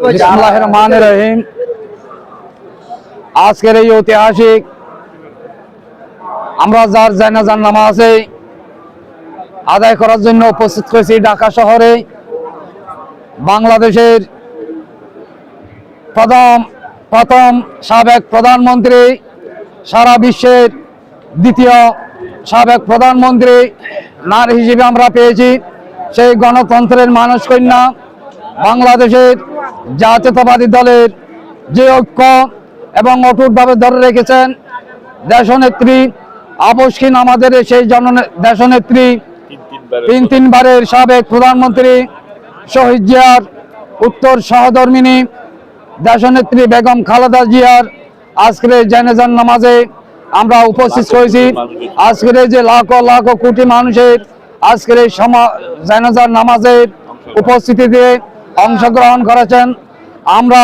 বিসমিল্লাহির রহমানির রহিম। আজকের এই ঐতিহাসিক আমরা যার জানাজার নামাজে আদায় করার জন্য উপস্থিত হয়েছি ঢাকা শহরে। বাংলাদেশের প্রথম সাবেক প্রধানমন্ত্রী, সারা বিশ্বের দ্বিতীয় সাবেক প্রধানমন্ত্রী নারী হিসেবে আমরা পেয়েছি। সেই গণতন্ত্রের মানস কন্যা, বাংলাদেশের জাতীয়তাবাদী দলের যে ঐক্য এবং অটুটভাবে ধরে রেখেছেন দেশনেত্রী আপসহীন আমাদের সেই দেশনেত্রী তিনবারের সাবেক প্রধানমন্ত্রী শহীদ জিয়ার উত্তর সহধর্মিণী দেশনেত্রী বেগম খালেদা জিয়ার আজকের জানাজার নামাজে আমরা উপস্থিত হয়েছি। আজকের যে লাখো লাখো কোটি মানুষের আজকের এই জানাজার নামাজের উপস্থিতিতে অংশগ্রহণ করেছেন। আমরা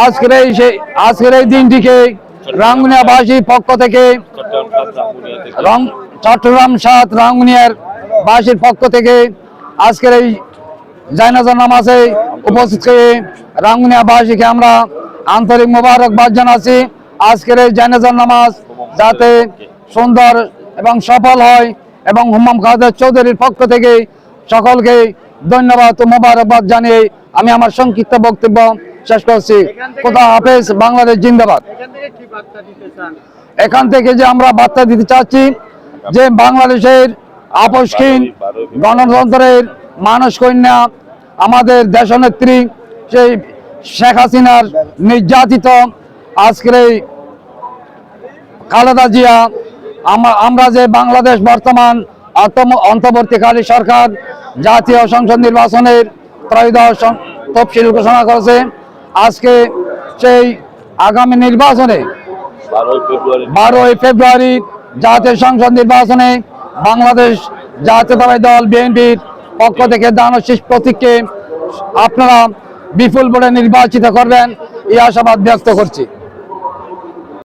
আজকের এই দিনটিকে রাঙ্গুনিয়াবাসীর পক্ষ থেকে চট্টগ্রাম ৭ রাঙ্গুনিয়ার বাসীর পক্ষ থেকে আজকের এই জানাজার নামাজে উপস্থিত হয়ে রাঙ্গুনিয়াবাসীকে আমরা আন্তরিক মোবারকবাদ জানাচ্ছি। আজকের এই জানাজার নামাজ যাতে সুন্দর এবং সফল হয় এবং হুম্মাম খালেদা চৌধুরীর পক্ষ থেকে সকলকে ধন্যবাদ ও মোবারকবাদ জানিয়ে আমি আমার সংক্ষিপ্ত বক্তব্য শেষ করছি। খোদা হাফেজ, বাংলাদেশ জিন্দাবাদ। এখান থেকে যে আমরা বার্তা দিতে চাচ্ছি যে বাংলাদেশের আপসহীন গণতন্ত্রের মানস কন্যা আমাদের দেশনেত্রী সেই শেখ হাসিনার নির্যাতিত আজকের এই খালেদা জিয়া, আমরা যে বাংলাদেশ বর্তমান অন্তর্বর্তীকালীন সরকার জাতীয় সংসদ নির্বাচনের ত্রয়োদশ তফসিল ঘোষণা করেছে। আজকে সেই আগামী নির্বাচনে 12ই ফেব্রুয়ারি জাতীয় সংসদ নির্বাচনে বাংলাদেশ জাতীয়তাবাদী দল বিএনপির পক্ষ থেকে দানশীষ প্রতীককে আপনারা বিপুল ভোটে নির্বাচিত করবেন এই আশাবাদ ব্যক্ত করছি।